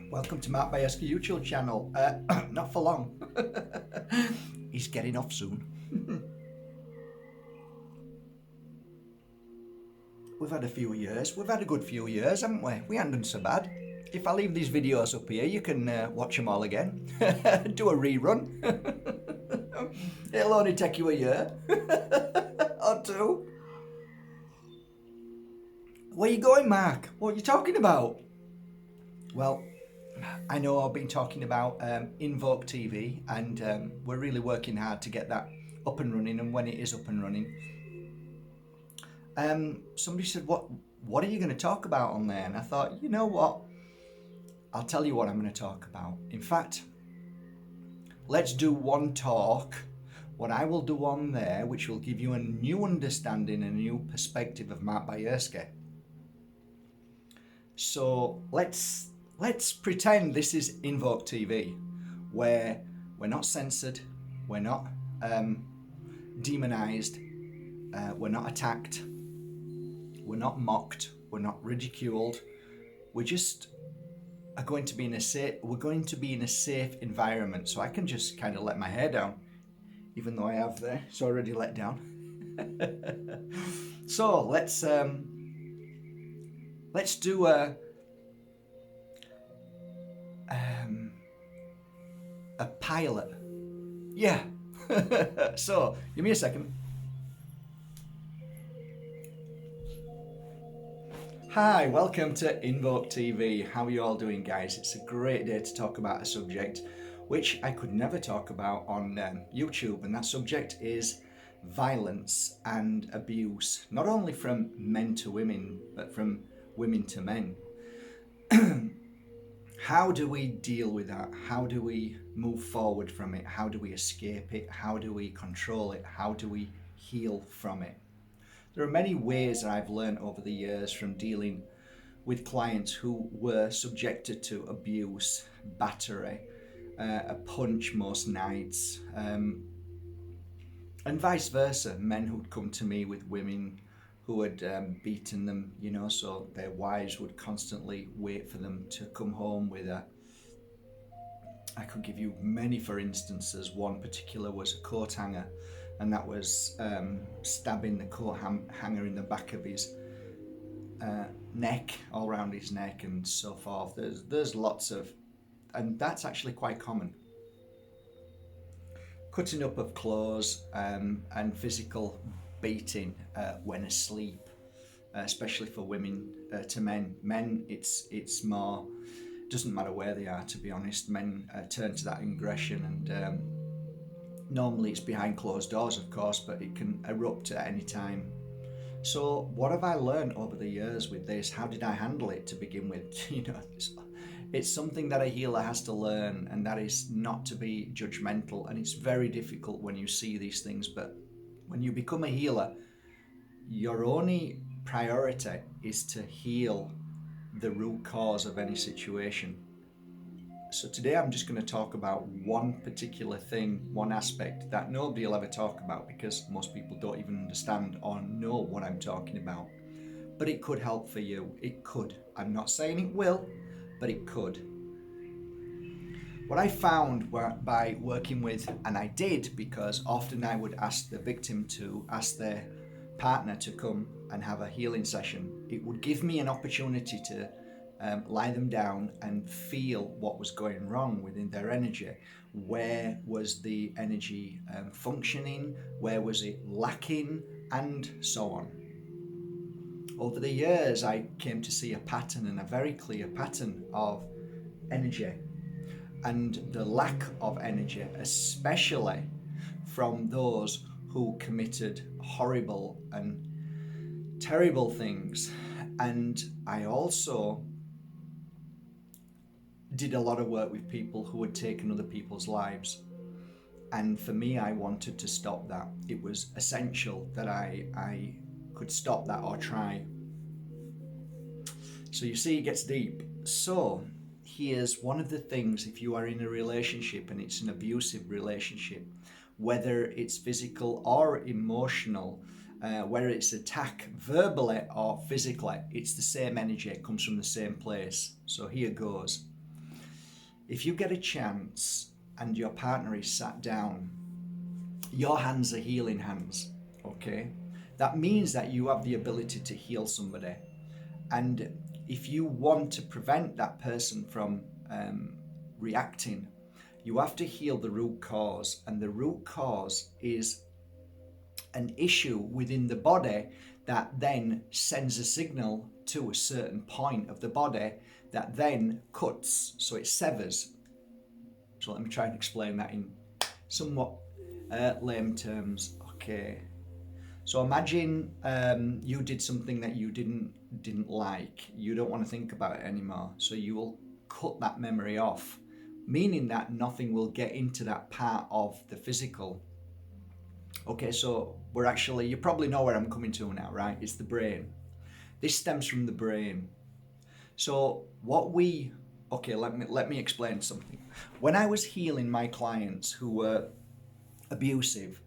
Welcome to Mark Bajerski YouTube channel. Not for long. He's getting off soon. We've had a few years. We've had a good few years, haven't we? We haven't done so bad. If I leave these videos up here, you can watch them all again. Do a rerun. It'll only take you a year or two. Where you going, Mark? What are you talking about? Well, I know I've been talking about Invoke TV, and we're really working hard to get that up and running. And when it is up and running, somebody said, "What are you going to talk about on there?" And I thought, you know what? I'll tell you what I'm going to talk about. In fact, let's do one talk. What I will do on there, which will give you a new understanding, a new perspective of Mark Bajerski. So let's pretend this is Invoke TV, where we're not censored, we're not demonized, we're not attacked, we're not mocked, we're not ridiculed. We just are going to be in a safe environment, so I can just kind of let my hair down, even though I have there. It's already let down. So let's do a pilot. Yeah. So give me a second. Hi, welcome to Invoke TV. How are you all doing, guys? It's a great day to talk about a subject which I could never talk about on YouTube, and that subject is violence and abuse, not only from men to women, but from women to men. How do we deal with that? How do we move forward from it? How do we escape it? How do we control it? How do we heal from it? There are many ways that I've learned over the years from dealing with clients who were subjected to abuse, battery, a punch most nights, and vice versa. Men who'd come to me with women who had beaten them, so their wives would constantly wait for them to come home with a... I could give you many for instances. One particular was a coat hanger, and that was stabbing the coat hanger in the back of his neck, all around his neck and so forth. There's lots of, and that's actually quite common. Cutting up of clothes and physical beating when asleep, especially for women to men. Men, it's more, doesn't matter where they are, to be honest. Men turn to that aggression, and normally it's behind closed doors, of course, but it can erupt at any time. So what have I learned over the years with this? How did I handle it to begin with? It's something that a healer has to learn, and that is not to be judgmental. And it's very difficult when you see these things, but when you become a healer, your only priority is to heal the root cause of any situation. So today I'm just going to talk about one particular thing, one aspect that nobody will ever talk about, because most people don't even understand or know what I'm talking about. But it could help for you. It could. I'm not saying it will, but it could. What I found by working with, and I did, because often I would ask the victim to ask their partner to come and have a healing session. It would give me an opportunity to lie them down and feel what was going wrong within their energy. Where was the energy functioning? Where was it lacking? And so on. Over the years, I came to see a pattern, and a very clear pattern of energy, and the lack of energy, especially from those who committed horrible and terrible things. And I also did a lot of work with people who had taken other people's lives. And for me, I wanted to stop that. It was essential that I could stop that, or try. So you see, it gets deep. So here's one of the things: if you are in a relationship and it's an abusive relationship, whether it's physical or emotional, whether it's attack verbally or physically, it's the same energy. It comes from the same place. So here goes. if you get a chance and your partner is sat down, your hands are healing hands, okay? That means that you have the ability to heal somebody. And if you want to prevent that person from reacting, you have to heal the root cause. And the root cause is an issue within the body that then sends a signal to a certain point of the body that then cuts, so it severs. So let me try and explain that in somewhat lame terms. Okay, so imagine you did something that you didn't like. You don't want to think about it anymore, so you will cut that memory off, meaning that nothing will get into that part of the physical. Okay, so you probably know where I'm coming to now, right? It's the brain. This stems from the brain. So let me explain something. When I was healing my clients who were abusive,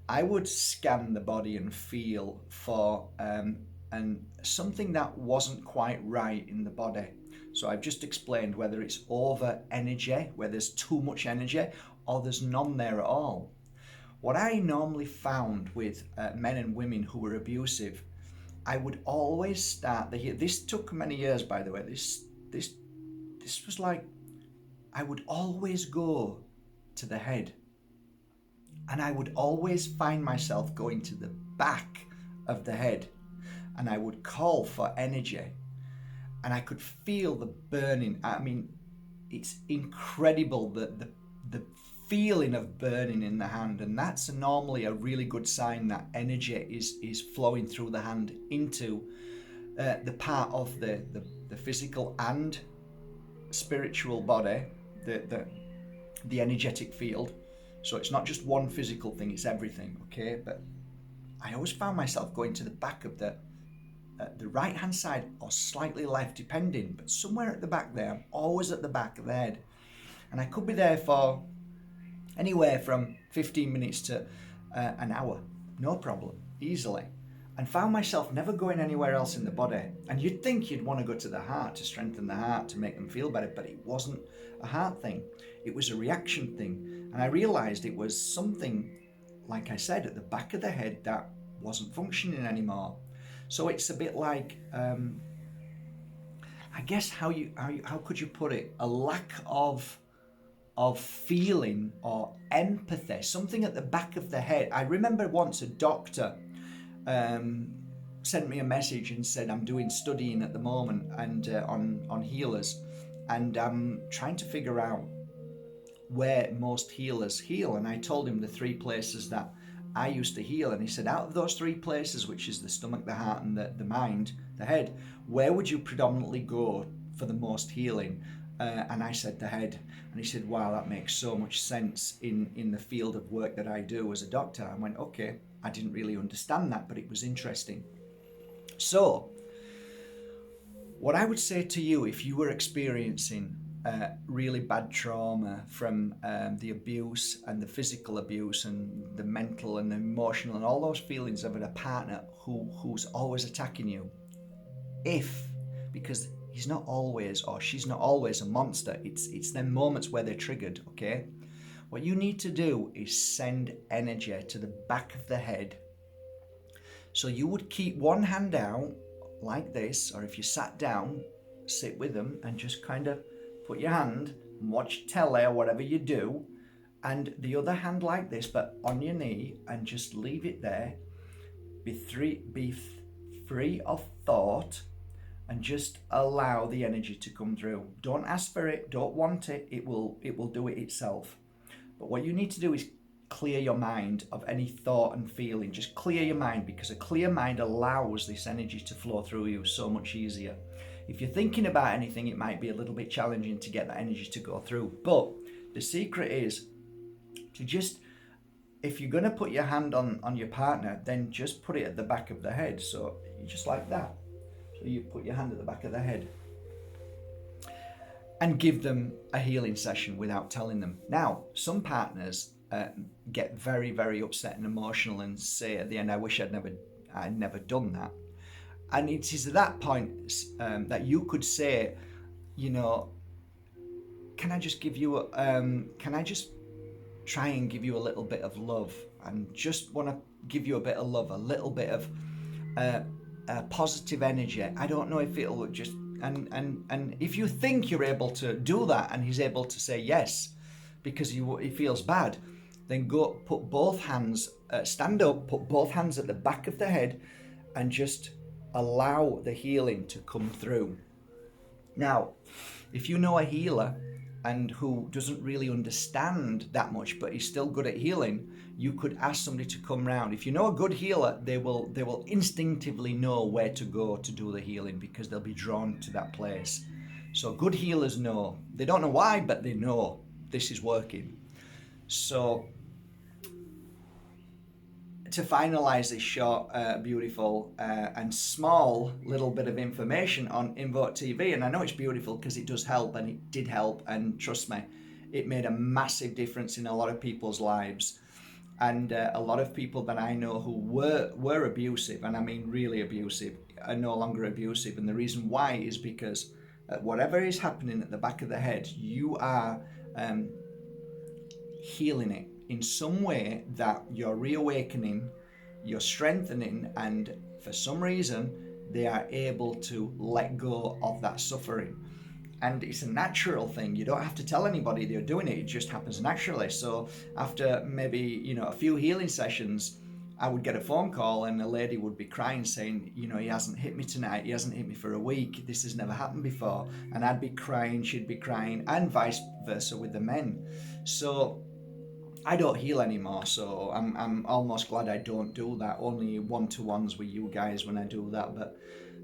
I would scan the body and feel for and something that wasn't quite right in the body. So I've just explained whether it's over energy, where there's too much energy, or there's none there at all. What I normally found with men and women who were abusive, I would always start this took many years, by the way. This was like, I would always go to the head, and I would always find myself going to the back of the head, and I would call for energy, and I could feel the burning. I mean, it's incredible the feeling of burning in the hand, and that's normally a really good sign that energy is flowing through the hand into the part of the physical and spiritual body, the energetic field. So it's not just one physical thing, it's everything, okay? But I always found myself going to the back of the right hand side, or slightly left, depending, but somewhere at the back there. I'm always at the back of the head, and I could be there for anywhere from 15 minutes to an hour, no problem, easily, and found myself never going anywhere else in the body. And you'd think you'd want to go to the heart to strengthen the heart, to make them feel better, but it wasn't a heart thing, it was a reaction thing. And I realized it was something, like I said, at the back of the head that wasn't functioning anymore. So it's a bit like, I guess how could you put it, a lack of feeling or empathy, something at the back of the head. I remember once a doctor sent me a message and said, I'm doing studying at the moment and on healers, and I'm trying to figure out where most healers heal. And I told him the 3 places that I used to heal, and he said, out of those 3 places, which is the stomach, the heart, and the mind, the head, where would you predominantly go for the most healing? And I said the head. And he said, wow, that makes so much sense in the field of work that I do as a doctor. I went, okay, I didn't really understand that, but it was interesting. So what I would say to you, if you were experiencing really bad trauma from the abuse and the physical abuse and the mental and the emotional and all those feelings of a partner who's always attacking you, because he's not always, or she's not always a monster, it's them moments where they're triggered, okay? What you need to do is send energy to the back of the head. So you would keep one hand out like this, or if you sat down, sit with them and just kind of put your hand and watch telly or whatever you do, and the other hand like this, but on your knee, and just leave it there. Be free of thought, and just allow the energy to come through. Don't ask for it, don't want it, it will do it itself. But what you need to do is clear your mind of any thought and feeling. Just clear your mind, because a clear mind allows this energy to flow through you so much easier. If you're thinking about anything, it might be a little bit challenging to get that energy to go through. But the secret is to just, if you're going to put your hand on your partner, then just put it at the back of the head. So just like that. So you put your hand at the back of the head and give them a healing session without telling them. Now, some partners get very, very upset and emotional and say at the end, I wish I'd never done that. And it is at that point that you could say, can I just give you, can I just try and give you a little bit of love, and just want to give you a bit of love, a little bit of positive energy. I don't know if it'll just, and if you think you're able to do that and he's able to say yes because he feels bad, then go put both hands, stand up, put both hands at the back of the head, and just allow the healing to come through. Now, if you know a healer and who doesn't really understand that much, but he's still good at healing, you could ask somebody to come round. If you know a good healer, they will instinctively know where to go to do the healing, because they'll be drawn to that place. So good healers know. They don't know why, but they know this is working. So to finalize this short, beautiful and small little bit of information on Invoke TV, and I know it's beautiful because it does help, and it did help, and trust me, it made a massive difference in a lot of people's lives. And a lot of people that I know who were abusive, and I mean really abusive, are no longer abusive. And the reason why is because whatever is happening at the back of the head, you are healing it in some way, that you're reawakening, you're strengthening, and for some reason they are able to let go of that suffering. And it's a natural thing. You don't have to tell anybody they're doing it. It just happens naturally. So after maybe, a few healing sessions, I would get a phone call and a lady would be crying saying, he hasn't hit me tonight. He hasn't hit me for a week. This has never happened before. And I'd be crying, she'd be crying, and vice versa with the men. So I don't heal anymore, so I'm almost glad I don't do that. Only one-to-ones with you guys when I do that. But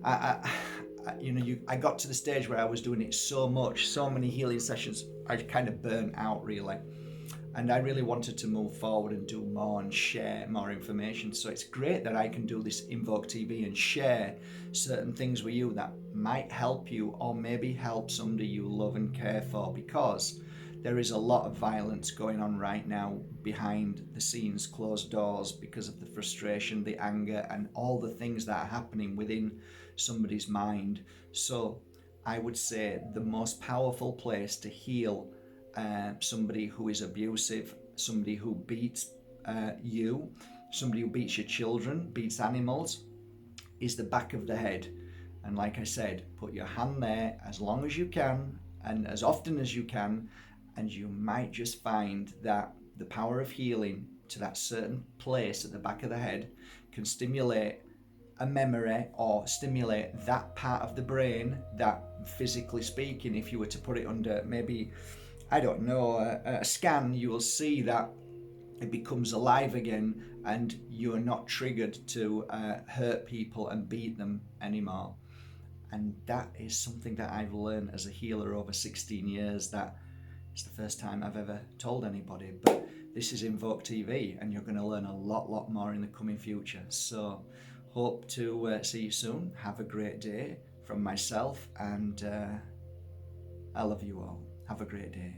I got to the stage where I was doing it so much, so many healing sessions, I kind of burnt out really, and I really wanted to move forward and do more and share more information. So it's great that I can do this Invoke TV and share certain things with you that might help you, or maybe help somebody you love and care for, because there is a lot of violence going on right now behind the scenes, closed doors, because of the frustration, the anger, and all the things that are happening within somebody's mind. So I would say the most powerful place to heal somebody who is abusive, somebody who beats you, somebody who beats your children, beats animals, is the back of the head. And like I said, put your hand there as long as you can and as often as you can, and you might just find that the power of healing to that certain place at the back of the head can stimulate a memory, or stimulate that part of the brain that, physically speaking, if you were to put it under maybe, I don't know, a scan, you will see that it becomes alive again, and you're not triggered to hurt people and beat them anymore. And that is something that I've learned as a healer over 16 years, that it's the first time I've ever told anybody. But this is Invoke TV, and you're going to learn a lot more in the coming future. So hope to see you soon. Have a great day from myself, and I love you all. Have a great day.